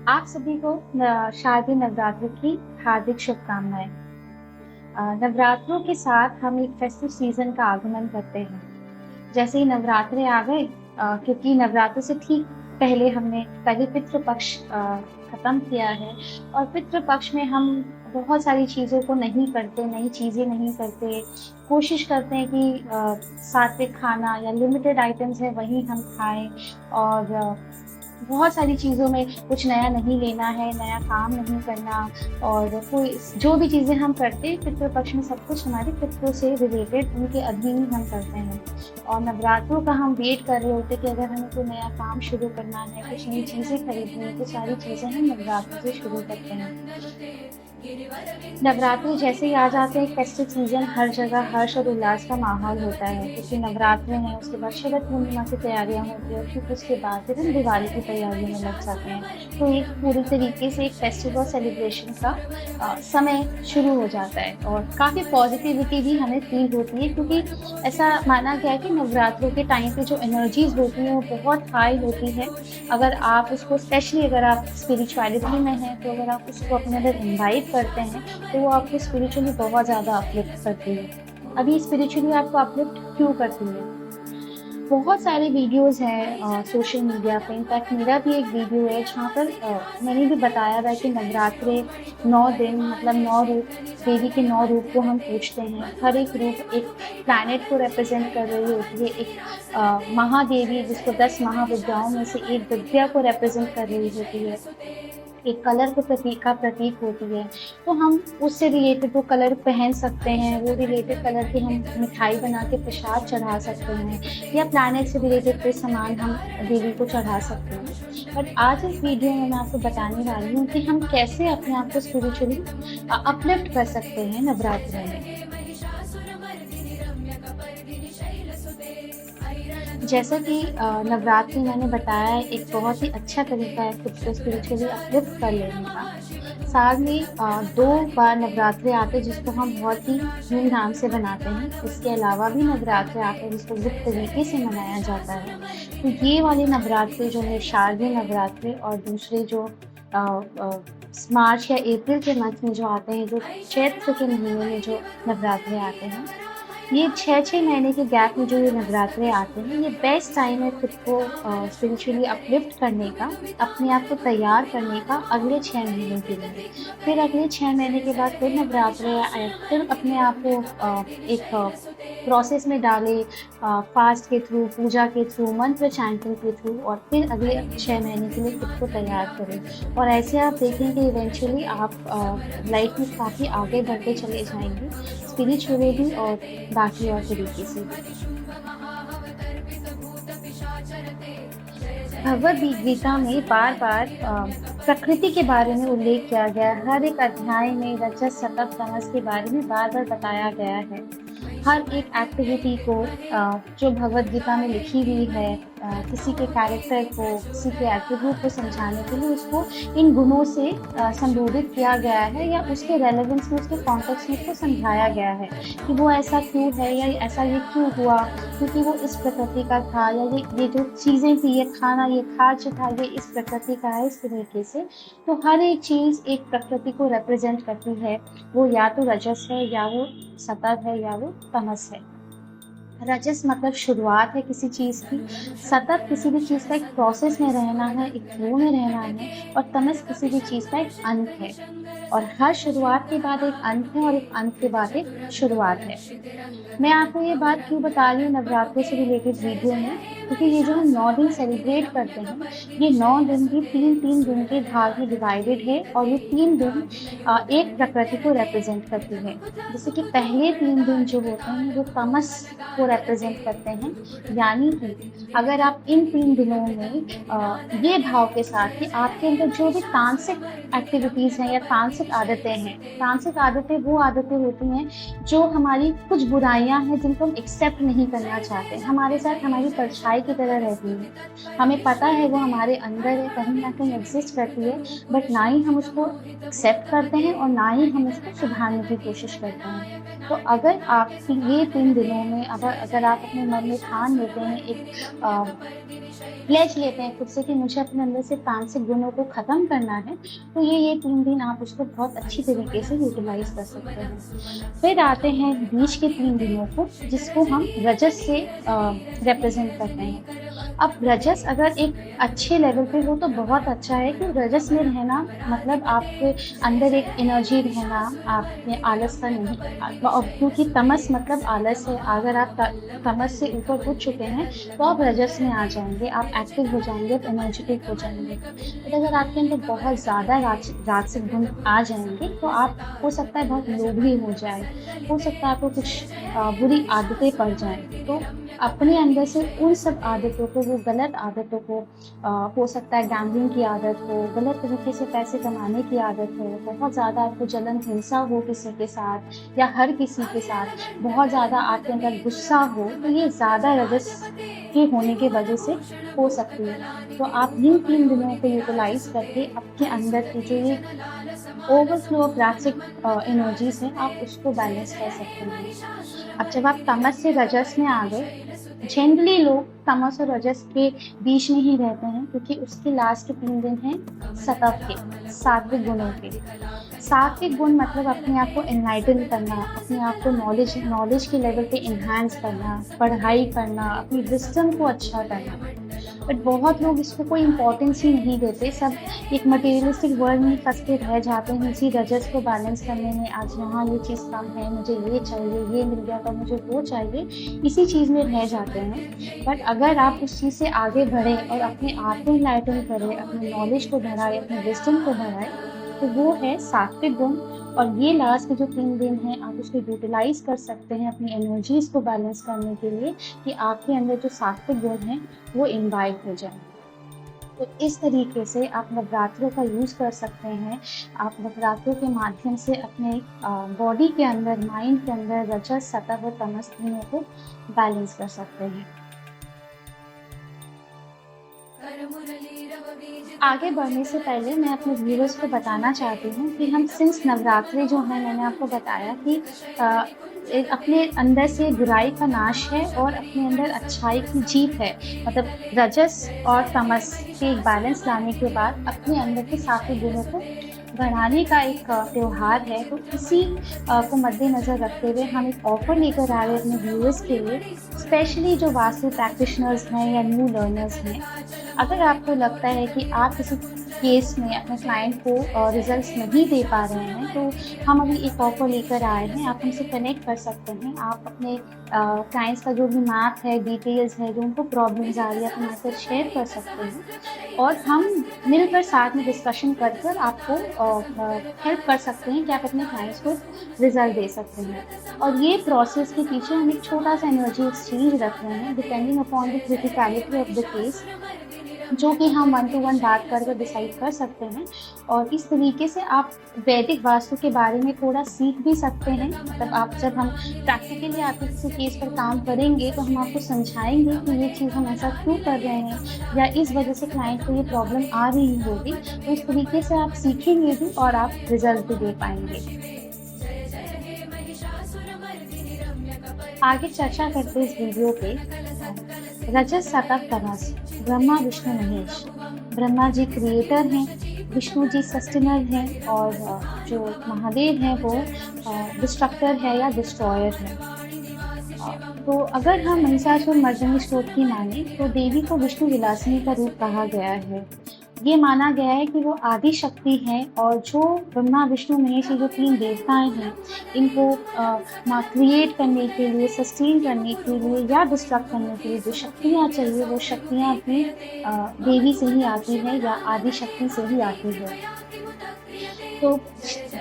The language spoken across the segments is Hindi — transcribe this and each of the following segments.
आप सभी को शारदीय नवरात्रि की हार्दिक शुभकामनाएं। नवरात्रों के साथ हम एक फेस्टिव सीजन का आगमन करते हैं। जैसे ही नवरात्रे आ गए, क्योंकि नवरात्रों से ठीक पहले हमने कल ही पितृ पक्ष खत्म किया है और पितृ पक्ष में हम बहुत सारी चीज़ों को नहीं करते, नई चीज़ें नहीं करते। कोशिश करते हैं कि सात्विक खाना या लिमिटेड आइटम्स है वही हम खाएँ और बहुत सारी चीज़ों में कुछ नया नहीं लेना है, नया काम नहीं करना और कोई जो भी चीज़ें हम करते हैं पितृ पक्ष में सब कुछ हमारे पितरों से रिलेटेड उनके अधीन ही हम करते हैं। और नवरात्रों का हम वेट कर रहे होते हैं कि अगर हमें कोई नया काम शुरू करना है, कुछ नई चीज़ें खरीदनी है, तो सारी चीज़ें हम नवरात्रों से शुरू करते हैं। नवरात्रि जैसे ही आ जाते हैं, फेस्टिव सीजन हर जगह हर्ष और उल्लास का माहौल होता है, क्योंकि नवरात्रि हैं, उसके बाद शरद पूर्णिमा की तैयारियां होती है, फिर उसके बाद फिर हम दिवाली की तैयारियों में लग जाते हैं। तो एक पूरी तरीके से एक फेस्टिवल सेलिब्रेशन का समय शुरू हो जाता है और काफ़ी पॉजिटिविटी भी हमें फील होती है, क्योंकि ऐसा माना गया है कि नवरात्रों के टाइम पे जो एनर्जीज होती हैं वो बहुत हाई होती है। अगर आप उसको स्पेशली अगर आप स्पिरिचुअलिटी में हैं, तो अगर आप उसको अपने अंदर इन्वाइट करते हैं तो वो आपको स्पिरिचुअली बहुत ज़्यादा अपलिफ्ट करती है। अभी स्पिरिचुअली आपको अपलिफ्ट क्यों करती है? बहुत सारे वीडियोस हैं सोशल मीडिया पे। इनफैक्ट मेरा भी एक वीडियो है जहाँ पर मैंने भी बताया था कि नवरात्रे 9 दिन मतलब 9 रूप, देवी के 9 रूप को हम पूजते हैं। हर एक रूप एक प्लैनेट को रिप्रेजेंट कर रही होती है। एक महादेवी जिसको 10 महाविद्याओं में से एक विद्या को रिप्रेजेंट कर रही होती है। एक कलर को प्रतीक होती है, तो हम उससे रिलेटेड वो कलर पहन सकते हैं, वो रिलेटेड कलर की हम मिठाई बना के प्रसाद चढ़ा सकते हैं या प्लैनेट से रिलेटेड कोई सामान हम देवी को चढ़ा सकते हैं। बट आज इस वीडियो में मैं आपको बताने वाली हूँ कि हम कैसे अपने आप को स्पिरिचुअली अपलिफ्ट कर सकते हैं नवरात्रि में। जैसा कि नवरात्रि मैंने बताया एक बहुत ही अच्छा तरीका है खुद को स्पिरिचुअली अपलिफ्ट कर लेने का। साल में 2 बार नवरात्रि आते हैं जिसको हम बहुत ही धूमधाम से मनाते हैं। इसके अलावा भी नवरात्रि आते हैं जिसको गुप्त तरीके से मनाया जाता है। तो ये वाले नवरात्रि जो है शारदीय नवरात्रि और दूसरे जो मार्च या अप्रैल के मंथ में जो आते हैं, जो चैत्र के महीने में जो नवरात्रि आते हैं, ये 6-6 महीने के गैप में जो ये नवरात्रे आते हैं, ये बेस्ट टाइम है खुद को स्पिरिचुअली अपलिफ्ट करने का, अपने आप को तैयार करने का अगले 6 महीनों के लिए। फिर अगले 6 महीने के बाद फिर नवरात्रे आए, फिर अपने आप को एक प्रोसेस में डालें, फास्ट के थ्रू, पूजा के थ्रू, मंत्र चैंटिंग के थ्रू, और फिर अगले 6 महीने के लिए खुद को तैयार करें। और ऐसे आप देखेंगे इवेंचुअली आप लाइफ में काफ़ी आगे बढ़ते चले जाएंगे, स्पिरिचुअली भी और बाकी और तरीके से भी। भगवद गीता में बार बार प्रकृति के बारे में उल्लेख किया गया है। हर एक अध्याय में रजस सतत तमस के बारे में बार बार बताया गया है। हर एक एक्टिविटी को जो भगवद गीता में लिखी हुई है, किसी के कैरेक्टर को, किसी के एट्रीब्यूट को समझाने के लिए उसको इन गुणों से संबोधित किया गया है, या उसके रेलेवेंस में, उसके कॉन्टेक्स्ट में उसको समझाया गया है कि वो ऐसा क्यों है या ऐसा ये क्यों हुआ, क्योंकि वो इस प्रकृति का था, या ये जो चीज़ें थी, ये खाना, ये खाद्य था, ये इस प्रकृति का है, इस तरीके से। तो हर एक चीज़ एक प्रकृति को रिप्रेजेंट करती है। वो या तो रजस है, या वो सतत है, या वो तमस है। रजस मतलब शुरुआत है किसी चीज़ की, सतत किसी भी चीज़ का एक प्रोसेस में रहना है, एक फ्लो में रहना है, और तमस किसी भी चीज़ का एक अंत है। और हर शुरुआत के बाद एक अंत है और एक अंत के बाद एक शुरुआत है। मैं आपको ये बात क्यों बता रही हूँ नवरात्रि से रिलेटेड वीडियो में, क्योंकि ये जो हम 9 दिन सेलिब्रेट करते हैं, ये 9 दिन भी 3-3 दिन के भाग में डिवाइडेड है, और ये 3 दिन एक प्रकृति को रिप्रेजेंट करती है। जैसे कि पहले 3 दिन जो होते हैं वो तमस को रिप्रेजेंट करते हैं, यानी कि अगर आप इन 3 दिनों में ये भाव के साथ कि आपके अंदर जो भी तांत्रिक एक्टिविटीज़ हैं या तांत्रिक आदतें हैं, तांत्रिक आदतें वो आदतें होती हैं जो हमारी कुछ बुराइयां हैं जिनको हम एक्सेप्ट नहीं करना चाहते, हमारे साथ हमारी परछाई की तरह रहती है, हमें पता है वो हमारे अंदर है, कहीं ना कहीं एग्जिस्ट करती है, बट ना ही हम उसको एक्सेप्ट करते हैं और ना ही हम उसको सुधारने की कोशिश करते हैं। तो अगर आप ये 3 दिनों में अगर आप अपने मन में ठान लेते हैं, प्लेज लेते हैं खुद से कि मुझे अपने अंदर से तामसिक गुणों को ख़त्म करना है, तो ये 3 दिन आप उसको बहुत अच्छी तरीके से यूटिलाइज़ कर सकते हैं। फिर आते हैं बीच के 3 दिनों को, जिसको हम रजस से रिप्रेज़ेंट करते हैं। अब रजस अगर एक अच्छे लेवल पे हो तो बहुत अच्छा है कि रजस में रहना मतलब आपके अंदर एक एनर्जी रहना, आप में आलस का नहीं, क्योंकि तमस मतलब आलस है। अगर आप तमस से ऊपर उठ चुके हैं तो आप रजस में आ जाएँगे, आप एक्टिव हो जाएँगे, आप एनर्जेटिक हो जाएँगे। बट अगर आपके अंदर बहुत ज़्यादा राजसिक गुण आ जाएँगे तो आप हो सकता है बहुत लोभी हो जाए, हो सकता है आपको कुछ बुरी आदतें पड़ जाएँ। तो अपने अंदर से उन सब आदतों को, वो गलत आदतों को, हो सकता है गैम्बलिंग की आदत हो, गलत तरीके से पैसे कमाने की आदत हो, बहुत ज़्यादा आपको जलन हिंसा हो किसी के साथ या हर किसी के साथ, बहुत ज़्यादा आपके अंदर गुस्सा हो, तो ये ज़्यादा रजस के होने की वजह से हो सकती है। तो आप इन 3 दिनों को यूटिलाइज़ करके अपने अंदर की जो ये ओवरफ्लो ऑफ रासिक एनर्जीज़ हैं, आप उसको बैलेंस कर सकते हैं। अब जब आप तमस से रजस में आ गए, जनरली लोग तमस और रजस के बीच में ही रहते हैं, क्योंकि उसके लास्ट के 3 दिन हैं सतव के, सात्विक गुणों के। सात्विक गुण मतलब अपने आप को एनलाइटन करना, अपने आप को नॉलेज के लेवल पे एनहांस करना, पढ़ाई करना, अपनी विज़डम को अच्छा करना। बट बहुत लोग इसको कोई इम्पोर्टेंस ही नहीं देते, सब एक मटेरियलिस्टिक वर्ल्ड में फँस के रह जाते हैं इसी रजस को बैलेंस करने में। आज यहाँ ये चीज़ कम है, मुझे ये चाहिए, ये मिल गया तो मुझे वो चाहिए, इसी चीज़ में रह जाते हैं। बट अगर आप उस चीज़ से आगे बढ़ें और अपने आप को एनलाइटन करें, अपने नॉलेज को बढ़ाएँ, अपने विज़डम को बढ़ाएँ, तो वो है सात्विक गुण। और ये लास्ट के जो 3 दिन हैं आप उसको यूटिलाइज़ कर सकते हैं अपनी एनर्जीज़ को बैलेंस करने के लिए, कि आपके अंदर जो सात्विक गुण हैं वो इम्बाइब हो जाएँ। तो इस तरीके से आप नवरात्रों का यूज़ कर सकते हैं। आप नवरात्रों के माध्यम से अपने बॉडी के अंदर, माइंड के अंदर रजस, सतव और तमस तीनों को बैलेंस कर सकते हैं। आगे बढ़ने से पहले मैं अपने व्यूअर्स को बताना चाहती हूँ कि हम सिंस नवरात्रि जो हैं, मैंने आपको बताया कि एक अपने अंदर से बुराई का नाश है और अपने अंदर अच्छाई की जीत है। मतलब रजस और तमस के एक बैलेंस लाने के बाद अपने अंदर के सात्विक गुणों को बढ़ाने का एक त्योहार है। तो इसी को मद्देनज़र रखते हुए हम एक ऑफ़र लेकर आ रहे हैं अपने व्यूअर्स के लिए, स्पेशली जो वास्तु प्रैक्टिशनर्स हैं या न्यू लर्नर्स हैं। अगर आपको लगता है कि आप किसी केस में अपने क्लाइंट को रिज़ल्ट्स नहीं दे पा रहे हैं, तो हम अभी एक ऑफ़र लेकर आए हैं। आप हमसे कनेक्ट कर सकते हैं। आप अपने क्लाइंट्स का जो भी मैप है, डिटेल्स है, जो उनको प्रॉब्लम्स आ रही है, अपने साथ शेयर कर सकते हैं और हम मिलकर साथ में डिस्कशन कर कर आपको हेल्प कर सकते हैं कि आप अपने क्लाइंट्स को रिज़ल्ट दे सकते हैं। और ये प्रोसेस के पीछे हम एक छोटा-सा एनर्जी एक्सचेंज रख रहे हैं, depending upon the criticality of the case, जो कि हम 1 टू 1 बात कर डिसाइड कर सकते हैं। और इस तरीके से आप वैदिक वास्तु के बारे में थोड़ा सीख भी सकते हैं। मतलब आप जब हम प्रैक्टिकली आपके किसी केस पर काम करेंगे तो हम आपको समझाएँगे कि ये चीज़ हम ऐसा क्यों कर रहे हैं या इस वजह से क्लाइंट को ये प्रॉब्लम आ रही होगी। तो इस तरीके से आप सीखेंगे भी और आप रिज़ल्ट भी दे पाएँगे। आगे चर्चा करते हैं इस वीडियो पे रजस, सतव, तमस, ब्रह्मा, विष्णु, महेश। ब्रह्मा जी क्रिएटर हैं, विष्णु जी सस्टेनर हैं और जो महादेव हैं वो डिस्ट्रक्टर है या डिस्ट्रॉयर है। तो अगर हम महिषासुर मर्दिनी स्तोत्र की माने तो देवी को विष्णु विलासिनी का रूप कहा गया है। ये माना गया है कि वो आदि शक्ति हैं और जो ब्रह्मा, विष्णु, महेश ये जो 3 देवताएँ हैं, इनको क्रिएट करने के लिए, सस्टेन करने के लिए या डिस्ट्रक्ट करने के लिए जो शक्तियाँ चाहिए, वो शक्तियाँ भी देवी से ही आती हैं या आदि शक्ति से ही आती है। तो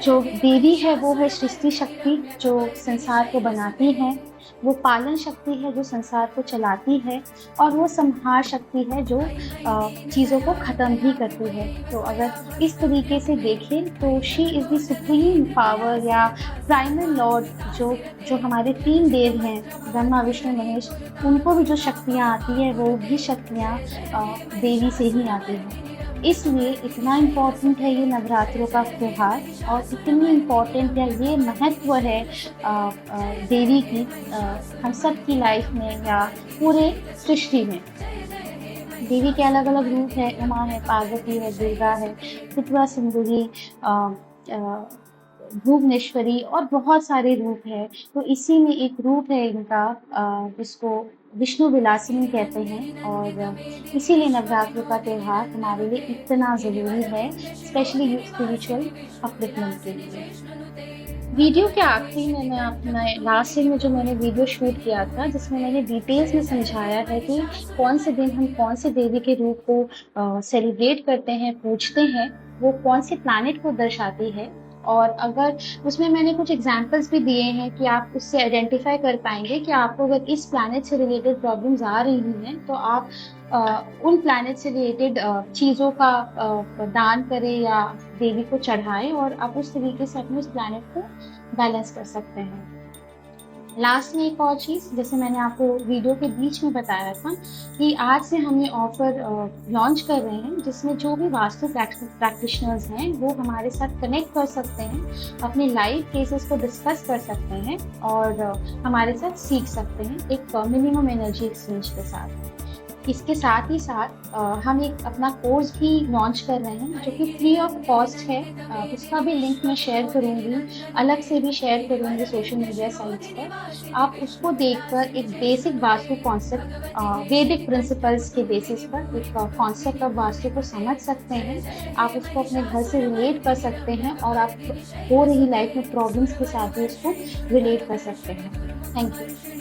जो देवी है वो है सृष्टि शक्ति, जो संसार को बनाती है, वो पालन शक्ति है जो संसार को चलाती है, और वो संहार शक्ति है जो चीज़ों को ख़त्म भी करती है। तो अगर इस तरीके से देखें तो she is the supreme power या प्राइमरी लॉर्ड, जो हमारे 3 देव हैं ब्रह्मा, विष्णु, महेश, उनको भी जो शक्तियाँ आती है वो भी शक्तियाँ देवी से ही आती हैं। इसलिए इतना इम्पोर्टेंट है ये नवरात्रों का त्योहार और इतनी इम्पोर्टेंट है, ये महत्व है देवी की हम सब की लाइफ में या पूरे सृष्टि में। देवी के अलग-अलग रूप हैं, उमा है, पार्वती है, दुर्गा है, त्रिपुरा सुंदरी, अ अ, भुवनेश्वरी और बहुत सारे रूप हैं। तो इसी में एक रूप है इनका जिसको विष्णु विलासिनी कहते हैं और इसीलिए नवरात्रों का त्योहार हमारे लिए इतना ज़रूरी है, स्पेशली स्पिरिचुअल अपलिफ्टमेंट के लिए। वीडियो के आखिरी में मैं अपना लास्ट सीन में जो मैंने वीडियो शूट किया था, जिसमें मैंने डिटेल्स में समझाया है कि कौन से दिन हम कौन से देवी के रूप को सेलिब्रेट करते हैं, पूजते हैं, वो कौन से प्लैनेट को दर्शाती है। और अगर उसमें मैंने कुछ एग्जांपल्स भी दिए हैं कि आप उससे आइडेंटिफाई कर पाएँगे कि आपको अगर इस प्लैनेट से रिलेटेड प्रॉब्लम्स आ रही हैं, तो आप उन प्लैनेट से रिलेटेड चीज़ों का दान करें या देवी को चढ़ाएँ और आप उस तरीके से अपने उस प्लैनेट को बैलेंस कर सकते हैं। लास्ट में एक और चीज़, जैसे मैंने आपको वीडियो के बीच में बताया था कि आज से हम ये ऑफ़र लॉन्च कर रहे हैं, जिसमें जो भी वास्तु प्रैक्टिशनर्स हैं, वो हमारे साथ कनेक्ट कर सकते हैं, अपने लाइव केसेस को डिस्कस कर सकते हैं और हमारे साथ सीख सकते हैं एक मिनिमम एनर्जी एक्सचेंज के साथ। इसके साथ ही साथ हम एक अपना कोर्स भी लॉन्च कर रहे हैं जो कि फ्री ऑफ कॉस्ट है। उसका भी लिंक मैं शेयर करूँगी, अलग से भी शेयर करूँगी सोशल मीडिया साइट्स पर। आप उसको देखकर एक बेसिक वास्तु कॉन्सेप्ट वैदिक प्रिंसिपल्स के बेसिस पर एक कॉन्सेप्ट ऑफ वास्तु को समझ सकते हैं। आप उसको अपने घर से रिलेट कर सकते हैं और आप हो रही लाइफ में प्रॉब्लम्स के साथ भी उसको रिलेट कर सकते हैं। Thank you.